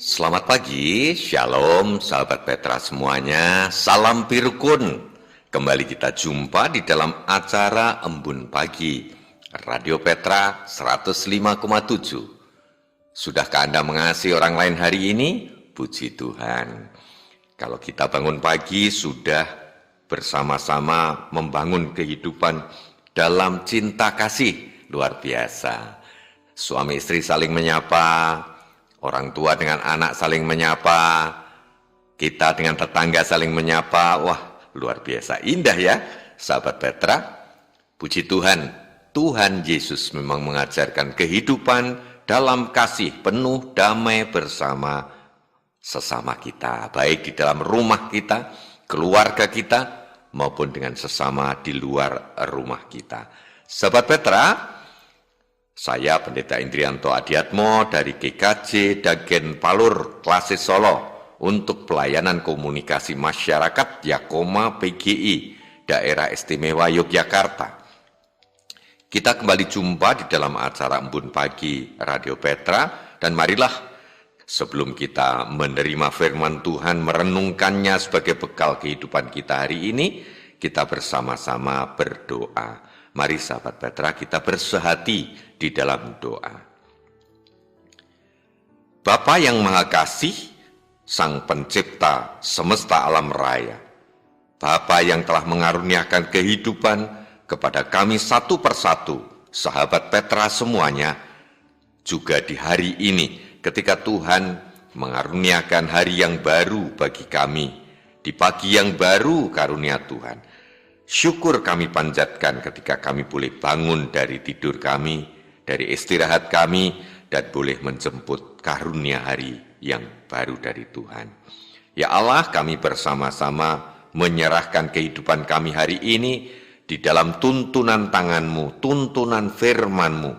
Selamat pagi, Shalom sahabat Petra semuanya, salam pirukun. Kembali kita jumpa di dalam acara Embun Pagi, Radio Petra 105,7. Sudahkah Anda mengasihi orang lain hari ini? Puji Tuhan. Kalau kita bangun pagi sudah bersama-sama membangun kehidupan dalam cinta kasih luar biasa. Suami istri saling menyapa, orang tua dengan anak saling menyapa, kita dengan tetangga saling menyapa. Wah, luar biasa indah ya, sahabat Petra. Puji Tuhan, Tuhan Yesus memang mengajarkan kehidupan dalam kasih penuh damai bersama sesama kita, baik di dalam rumah kita, keluarga kita, maupun dengan sesama di luar rumah kita. Sahabat Petra, saya Pendeta Indrianto Adiatmo dari GKJ Dagen Palur Klasis Solo untuk pelayanan komunikasi masyarakat Yakoma PGI Daerah Istimewa Yogyakarta. Kita kembali jumpa di dalam acara Embun Pagi Radio Petra, dan marilah sebelum kita menerima firman Tuhan, merenungkannya sebagai bekal kehidupan kita hari ini, kita bersama-sama berdoa. Mari sahabat Petra, kita bersehati di dalam doa. Bapa yang Maha Kasih, Sang Pencipta semesta alam raya, Bapa yang telah mengaruniakan kehidupan kepada kami satu persatu, sahabat Petra semuanya, juga di hari ini ketika Tuhan mengaruniakan hari yang baru bagi kami, di pagi yang baru karunia Tuhan. Syukur kami panjatkan ketika kami boleh bangun dari tidur kami, dari istirahat kami, dan boleh menjemput karunia hari yang baru dari Tuhan. Ya Allah, kami bersama-sama menyerahkan kehidupan kami hari ini di dalam tuntunan tangan-Mu, tuntunan firman-Mu.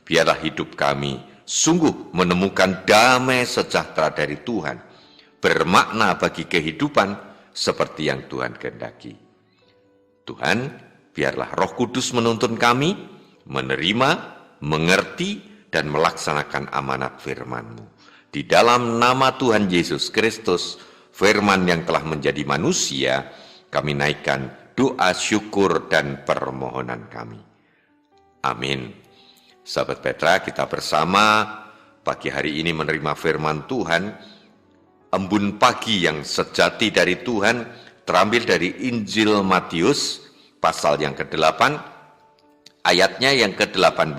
Biarlah hidup kami sungguh menemukan damai sejahtera dari Tuhan, bermakna bagi kehidupan seperti yang Tuhan kehendaki. Tuhan, biarlah Roh Kudus menuntun kami, menerima, mengerti, dan melaksanakan amanat firman-Mu. Di dalam nama Tuhan Yesus Kristus, firman yang telah menjadi manusia, kami naikkan doa syukur dan permohonan kami. Amin. Sahabat Petra, kita bersama pagi hari ini menerima firman Tuhan, embun pagi yang sejati dari Tuhan, terambil dari Injil Matius pasal yang ke-8, ayatnya yang ke-18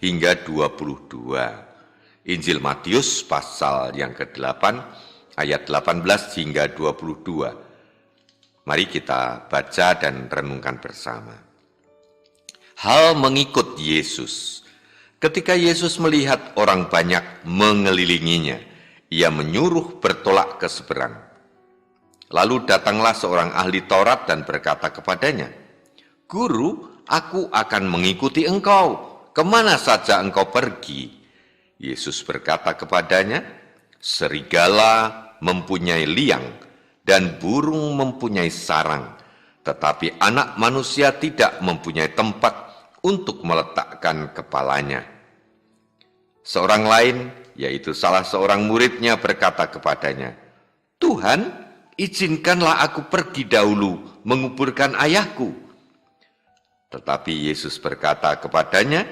hingga 22. Injil Matius pasal yang ke-8, ayat 18 hingga 22. Mari kita baca dan renungkan bersama. Hal mengikut Yesus. Ketika Yesus melihat orang banyak mengelilinginya, ia menyuruh bertolak ke seberang. Lalu datanglah seorang ahli Taurat dan berkata kepadanya, "Guru, aku akan mengikuti engkau, kemana saja engkau pergi." Yesus berkata kepadanya, "Serigala mempunyai liang dan burung mempunyai sarang, tetapi anak manusia tidak mempunyai tempat untuk meletakkan kepalanya." Seorang lain, yaitu salah seorang muridnya, berkata kepadanya, "Tuhan, izinkanlah aku pergi dahulu menguburkan ayahku." Tetapi Yesus berkata kepadanya,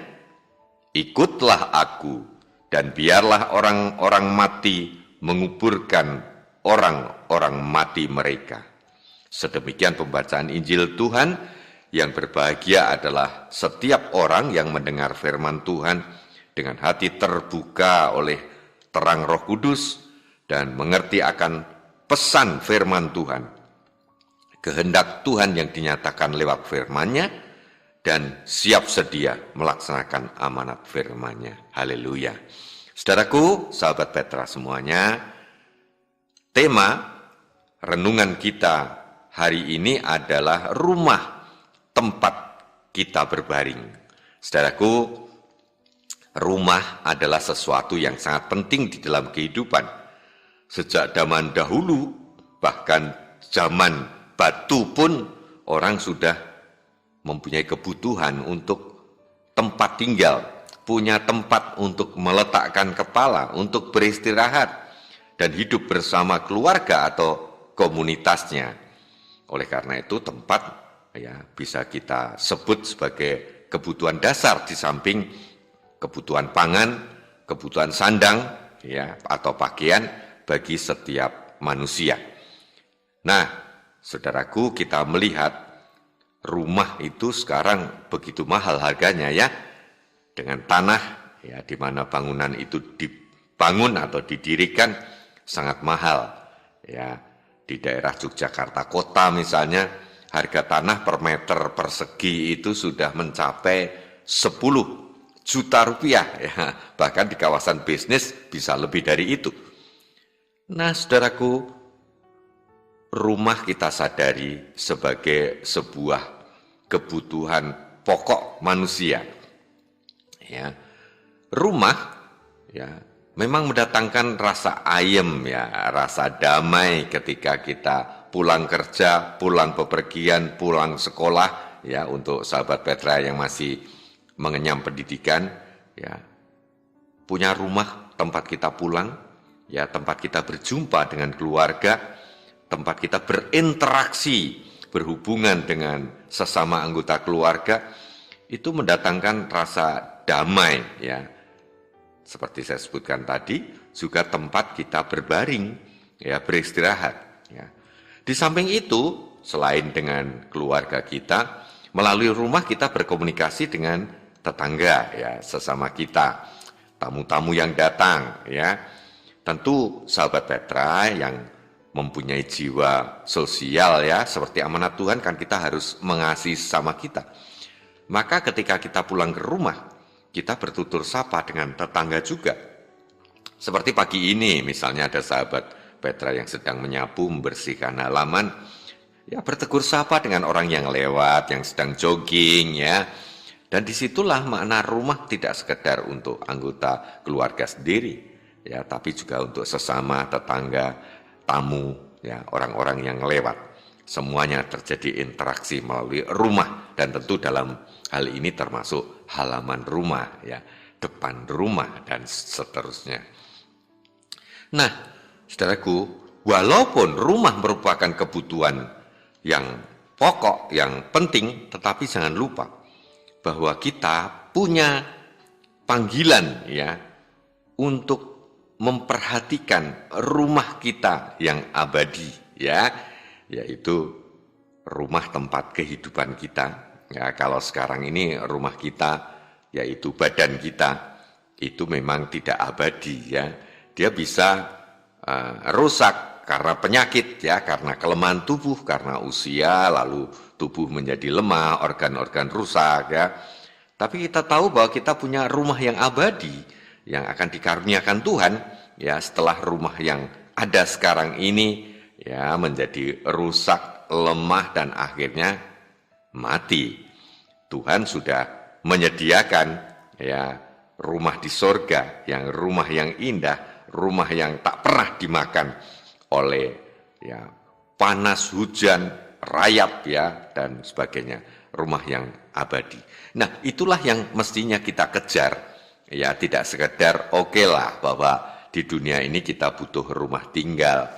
"Ikutlah aku, dan biarlah orang-orang mati menguburkan orang-orang mati mereka." Sedemikian pembacaan Injil Tuhan. Yang berbahagia adalah setiap orang yang mendengar firman Tuhan dengan hati terbuka oleh terang Roh Kudus dan mengerti akan pesan firman Tuhan, kehendak Tuhan yang dinyatakan lewat firman-Nya, dan siap sedia melaksanakan amanat firman-Nya. Haleluya. Saudaraku, sahabat Petra semuanya, tema renungan kita hari ini adalah rumah tempat kita berbaring. Saudaraku, rumah adalah sesuatu yang sangat penting di dalam kehidupan. Sejak zaman dahulu, bahkan zaman batu pun, orang sudah mempunyai kebutuhan untuk tempat tinggal, punya tempat untuk meletakkan kepala, untuk beristirahat. dan hidup bersama keluarga atau komunitasnya. Oleh karena itu tempat ya bisa kita sebut sebagai kebutuhan dasar di samping kebutuhan pangan, kebutuhan sandang ya atau pakaian bagi setiap manusia. Nah, saudaraku, kita melihat rumah itu sekarang begitu mahal harganya ya, dengan tanah ya di mana bangunan itu dibangun atau didirikan sangat mahal ya. Di daerah Yogyakarta kota misalnya harga tanah per meter persegi itu sudah mencapai 10 juta rupiah ya, bahkan di kawasan bisnis bisa lebih dari itu. Nah, saudaraku, rumah kita sadari sebagai sebuah kebutuhan pokok manusia. Ya. Rumah ya memang mendatangkan rasa ayem ya, rasa damai ketika kita pulang kerja, pulang bepergian, pulang sekolah ya, untuk sahabat Petra yang masih mengenyam pendidikan ya. Punya rumah tempat kita pulang ya, tempat kita berjumpa dengan keluarga, tempat kita berinteraksi, berhubungan dengan sesama anggota keluarga, itu mendatangkan rasa damai ya. Seperti saya sebutkan tadi, juga tempat kita berbaring ya, beristirahat ya. Di samping itu, selain dengan keluarga kita, melalui rumah kita berkomunikasi dengan tetangga ya, sesama kita, tamu-tamu yang datang ya. Tentu sahabat Petra yang mempunyai jiwa sosial ya, seperti amanat Tuhan kan kita harus mengasihi sesama kita. Maka ketika kita pulang ke rumah, kita bertutur sapa dengan tetangga juga. Seperti pagi ini misalnya ada sahabat Petra yang sedang menyapu, membersihkan halaman, ya bertegur sapa dengan orang yang lewat, yang sedang jogging ya. Dan disitulah makna rumah tidak sekedar untuk anggota keluarga sendiri ya, tapi juga untuk sesama tetangga, tamu ya, orang-orang yang lewat. Semuanya terjadi interaksi melalui rumah, dan tentu dalam hal ini termasuk halaman rumah ya, depan rumah dan seterusnya. Nah, saudaraku, walaupun rumah merupakan kebutuhan yang pokok, yang penting, tetapi jangan lupa bahwa kita punya panggilan ya untuk memperhatikan rumah kita yang abadi ya, yaitu rumah tempat kehidupan kita ya. Kalau sekarang ini rumah kita yaitu badan kita itu memang tidak abadi ya, dia bisa rusak karena penyakit ya, karena kelemahan tubuh, karena usia, lalu tubuh menjadi lemah, organ-organ rusak ya. Tapi kita tahu bahwa kita punya rumah yang abadi yang akan dikaruniakan Tuhan ya, setelah rumah yang ada sekarang ini ya menjadi rusak, lemah, dan akhirnya mati. Tuhan sudah menyediakan ya rumah di sorga, yang rumah yang indah, rumah yang tak pernah dimakan oleh ya panas, hujan, rayap ya dan sebagainya, rumah yang abadi. Nah, itulah yang mestinya kita kejar. Ya, tidak sekedar oke lah bahwa di dunia ini kita butuh rumah tinggal,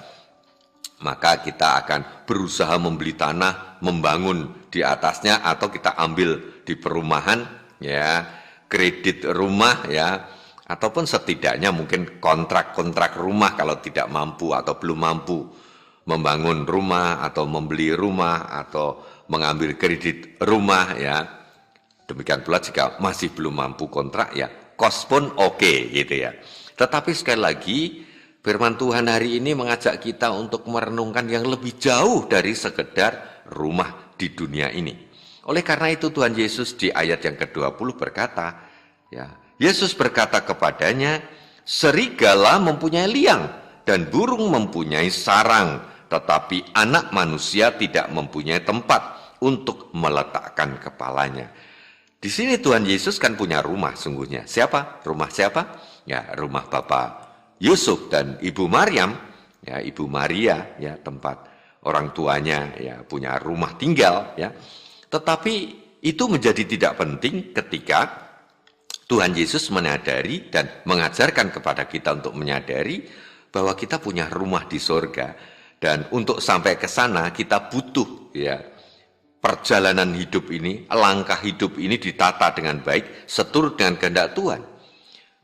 maka kita akan berusaha membeli tanah, membangun di atasnya, atau kita ambil di perumahan ya, kredit rumah ya, ataupun setidaknya mungkin kontrak rumah kalau tidak mampu atau belum mampu membangun rumah atau membeli rumah atau mengambil kredit rumah ya. Demikian pula jika masih belum mampu kontrak ya, kos pun oke gitu ya. Tetapi sekali lagi firman Tuhan hari ini mengajak kita untuk merenungkan yang lebih jauh dari sekedar rumah di dunia ini. Oleh karena itu Tuhan Yesus di ayat yang ke-20 berkata, ya, Yesus berkata kepadanya, serigala mempunyai liang dan burung mempunyai sarang, tetapi anak manusia tidak mempunyai tempat untuk meletakkan kepalanya. Di sini Tuhan Yesus kan punya rumah sungguhnya. Siapa? Rumah siapa? Ya, rumah Bapak Yusuf dan Ibu Maryam, ya, Ibu Maria, ya, tempat orang tuanya ya punya rumah tinggal ya. Tetapi itu menjadi tidak penting ketika Tuhan Yesus menyadari dan mengajarkan kepada kita untuk menyadari bahwa kita punya rumah di sorga, dan untuk sampai ke sana kita butuh ya perjalanan hidup ini, langkah hidup ini ditata dengan baik, seturut dengan kehendak Tuhan.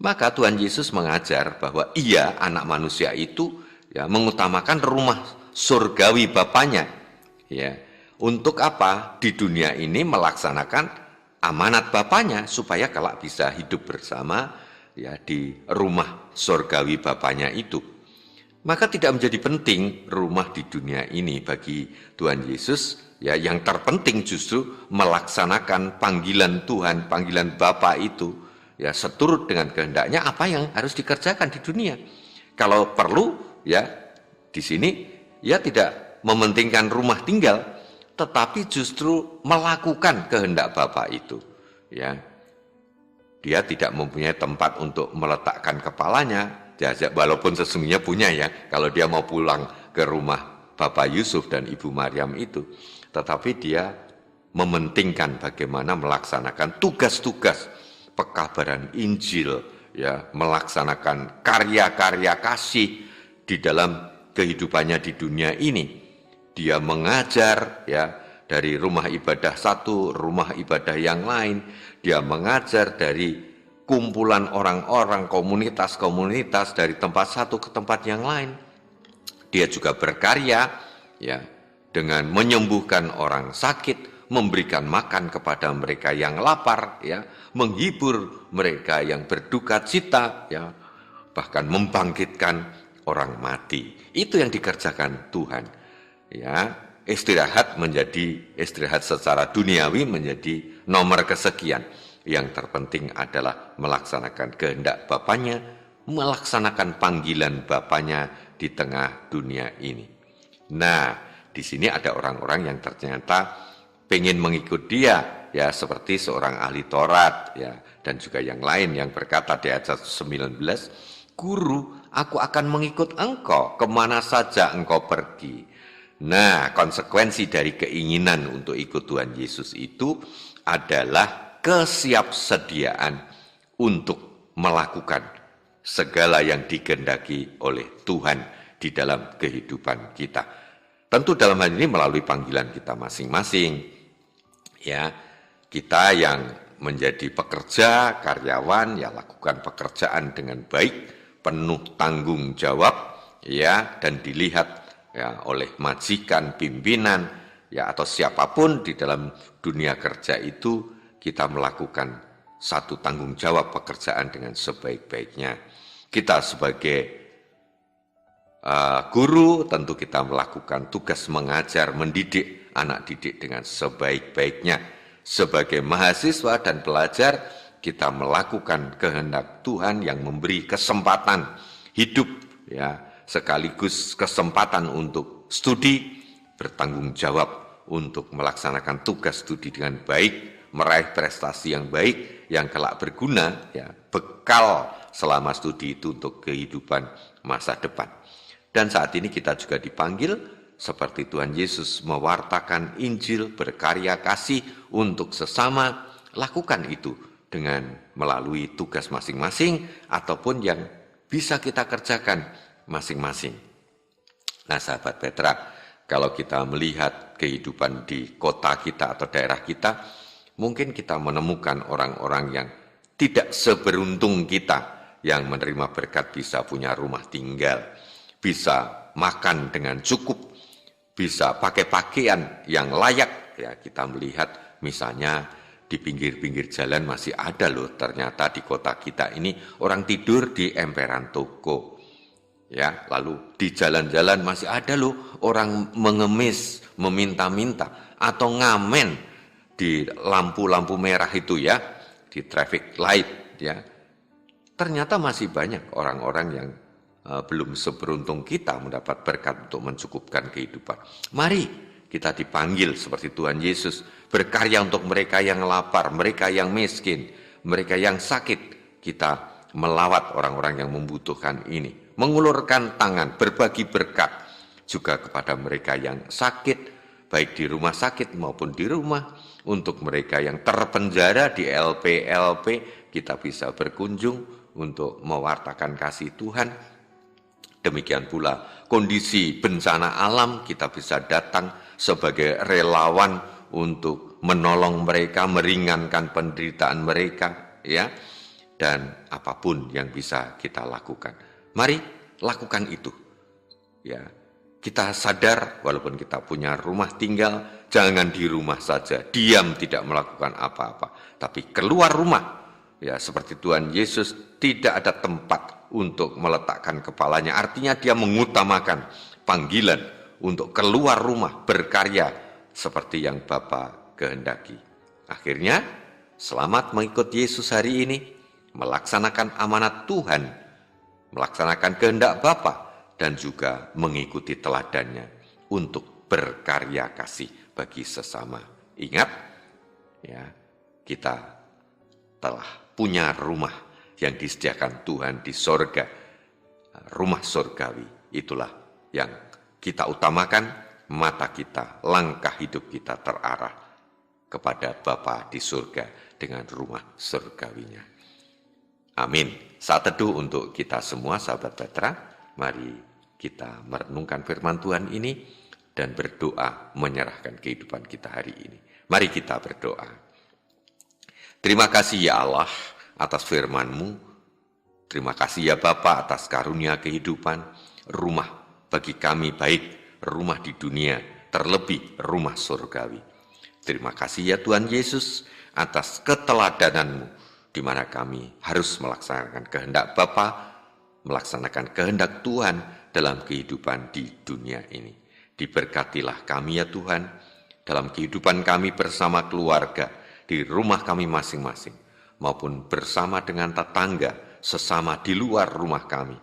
Maka Tuhan Yesus mengajar bahwa ia, anak manusia itu, ya, mengutamakan rumah surgawi Bapaknya. Ya, untuk apa? Di dunia ini melaksanakan amanat Bapaknya supaya kelak bisa hidup bersama ya di rumah surgawi Bapaknya itu. Maka tidak menjadi penting rumah di dunia ini bagi Tuhan Yesus. Ya, yang terpenting justru melaksanakan panggilan Tuhan, panggilan Bapa itu, ya seturut dengan kehendaknya apa yang harus dikerjakan di dunia. Kalau perlu, ya di sini ya tidak mementingkan rumah tinggal, tetapi justru melakukan kehendak Bapa itu. Ya, dia tidak mempunyai tempat untuk meletakkan kepalanya, ya, walaupun sesungguhnya punya ya, kalau dia mau pulang ke rumah Bapak Yusuf dan Ibu Maryam itu. Tetapi dia mementingkan bagaimana melaksanakan tugas-tugas pekabaran Injil, ya, melaksanakan karya-karya kasih di dalam kehidupannya di dunia ini. Dia mengajar ya dari rumah ibadah satu, rumah ibadah yang lain. Dia mengajar dari kumpulan orang-orang, komunitas-komunitas dari tempat satu ke tempat yang lain. Dia juga berkarya ya dengan menyembuhkan orang sakit, memberikan makan kepada mereka yang lapar, ya, menghibur mereka yang berduka cita, ya, bahkan membangkitkan orang mati. Itu yang dikerjakan Tuhan. Ya, istirahat secara duniawi menjadi nomor kesekian. Yang terpenting adalah melaksanakan kehendak Bapaknya, melaksanakan panggilan Bapaknya di tengah dunia ini. Nah, di sini ada orang-orang yang ternyata pengen mengikut dia, ya seperti seorang ahli Taurat, ya, dan juga yang lain yang berkata di ayat 19, "Guru, aku akan mengikut engkau kemana saja engkau pergi." Nah, konsekuensi dari keinginan untuk ikut Tuhan Yesus itu adalah kesiapsediaan untuk melakukan segala yang dikehendaki oleh Tuhan di dalam kehidupan kita. Tentu dalam hal ini melalui panggilan kita masing-masing. Ya, kita yang menjadi pekerja, karyawan, ya lakukan pekerjaan dengan baik, penuh tanggung jawab, ya, dan dilihat ya oleh majikan, pimpinan, ya atau siapapun di dalam dunia kerja itu, kita melakukan satu tanggung jawab pekerjaan dengan sebaik-baiknya. Kita sebagai guru tentu kita melakukan tugas mengajar, mendidik anak didik dengan sebaik-baiknya. Sebagai mahasiswa dan pelajar, kita melakukan kehendak Tuhan yang memberi kesempatan hidup, ya, sekaligus kesempatan untuk studi, bertanggung jawab untuk melaksanakan tugas studi dengan baik, meraih prestasi yang baik, yang kelak berguna, ya, bekal selama studi itu untuk kehidupan masa depan. Dan saat ini kita juga dipanggil seperti Tuhan Yesus mewartakan Injil, berkarya kasih untuk sesama, lakukan itu dengan melalui tugas masing-masing ataupun yang bisa kita kerjakan masing-masing. Nah, sahabat Petra, kalau kita melihat kehidupan di kota kita atau daerah kita, mungkin kita menemukan orang-orang yang tidak seberuntung kita yang menerima berkat bisa punya rumah tinggal, bisa makan dengan cukup, bisa pakai pakaian yang layak. Ya, kita melihat misalnya di pinggir-pinggir jalan masih ada loh ternyata di kota kita ini orang tidur di emperan toko. Ya, lalu di jalan-jalan masih ada loh orang mengemis, meminta-minta atau ngamen di lampu-lampu merah itu ya, di traffic light ya. Ternyata masih banyak orang-orang yang belum seberuntung kita mendapat berkat untuk mencukupkan kehidupan. Mari kita dipanggil seperti Tuhan Yesus, berkarya untuk mereka yang lapar, mereka yang miskin, mereka yang sakit. Kita melawat orang-orang yang membutuhkan ini, mengulurkan tangan, berbagi berkat juga kepada mereka yang sakit, baik di rumah sakit maupun di rumah. Untuk mereka yang terpenjara di LP-LP, kita bisa berkunjung untuk mewartakan kasih Tuhan. Demikian pula kondisi bencana alam, kita bisa datang sebagai relawan untuk menolong mereka, meringankan penderitaan mereka, ya. Dan apapun yang bisa kita lakukan, mari lakukan itu. Ya, kita sadar walaupun kita punya rumah tinggal, jangan di rumah saja, diam tidak melakukan apa-apa, tapi keluar rumah. Ya, seperti Tuhan Yesus tidak ada tempat untuk meletakkan kepalanya. Artinya dia mengutamakan panggilan untuk keluar rumah, berkarya seperti yang Bapa kehendaki. Akhirnya, selamat mengikut Yesus hari ini, melaksanakan amanat Tuhan, melaksanakan kehendak Bapa, dan juga mengikuti teladannya untuk berkarya kasih bagi sesama. Ingat, ya, kita telah punya rumah yang disediakan Tuhan di sorga, rumah sorgawi. Itulah yang kita utamakan, mata kita, langkah hidup kita terarah kepada Bapa di surga dengan rumah surgawinya. Amin. Saat teduh untuk kita semua, sahabat Petra, mari kita merenungkan firman Tuhan ini dan berdoa menyerahkan kehidupan kita hari ini. Mari kita berdoa. Terima kasih ya Allah atas firman-Mu. Terima kasih ya Bapa atas karunia kehidupan, rumah bagi kami baik, rumah di dunia, terlebih rumah surgawi. Terima kasih ya Tuhan Yesus atas keteladanan-Mu, di mana kami harus melaksanakan kehendak Bapa, melaksanakan kehendak Tuhan dalam kehidupan di dunia ini. Diberkatilah kami ya Tuhan, dalam kehidupan kami bersama keluarga, di rumah kami masing-masing, maupun bersama dengan tetangga, sesama di luar rumah kami.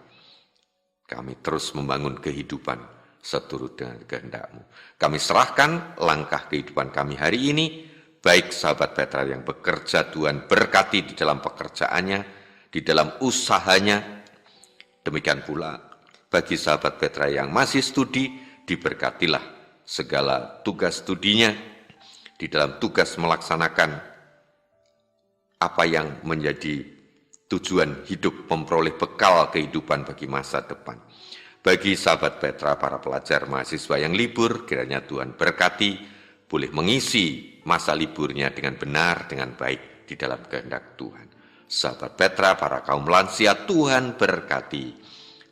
Kami terus membangun kehidupan seturut dengan kehendak-Mu. Kami serahkan langkah kehidupan kami hari ini, baik sahabat Petra yang bekerja, Tuhan berkati di dalam pekerjaannya, di dalam usahanya. Demikian pula bagi sahabat Petra yang masih studi, diberkatilah segala tugas studinya, di dalam tugas melaksanakan apa yang menjadi tujuan hidup, memperoleh bekal kehidupan bagi masa depan. Bagi sahabat Petra, para pelajar mahasiswa yang libur, kiranya Tuhan berkati, boleh mengisi masa liburnya dengan benar, dengan baik di dalam kehendak Tuhan. Sahabat Petra, para kaum lansia, Tuhan berkati,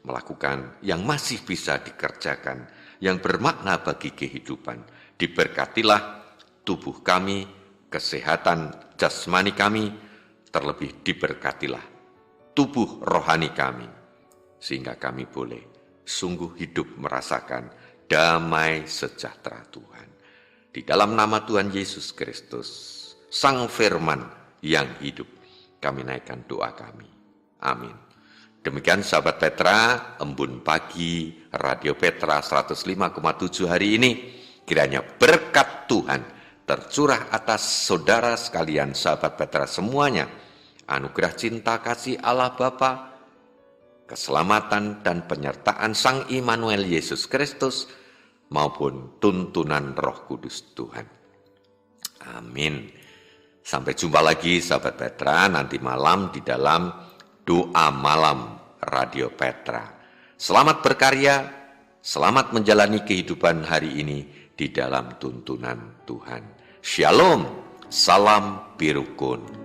melakukan yang masih bisa dikerjakan, yang bermakna bagi kehidupan. Diberkatilah tubuh kami, kesehatan jasmani kami, terlebih diberkatilah tubuh rohani kami, sehingga kami boleh sungguh hidup merasakan damai sejahtera Tuhan. Di dalam nama Tuhan Yesus Kristus, Sang Firman yang hidup, kami naikkan doa kami. Amin. Demikian sahabat Petra, embun pagi Radio Petra 105,7 hari ini, kiranya berkat Tuhan tercurah atas saudara sekalian, sahabat Petra semuanya. Anugerah cinta kasih Allah Bapa, keselamatan dan penyertaan Sang Immanuel Yesus Kristus, maupun tuntunan Roh Kudus Tuhan. Amin. Sampai jumpa lagi sahabat Petra nanti malam di dalam doa malam Radio Petra. Selamat berkarya, selamat menjalani kehidupan hari ini di dalam tuntunan Tuhan. Shalom, salam birukun.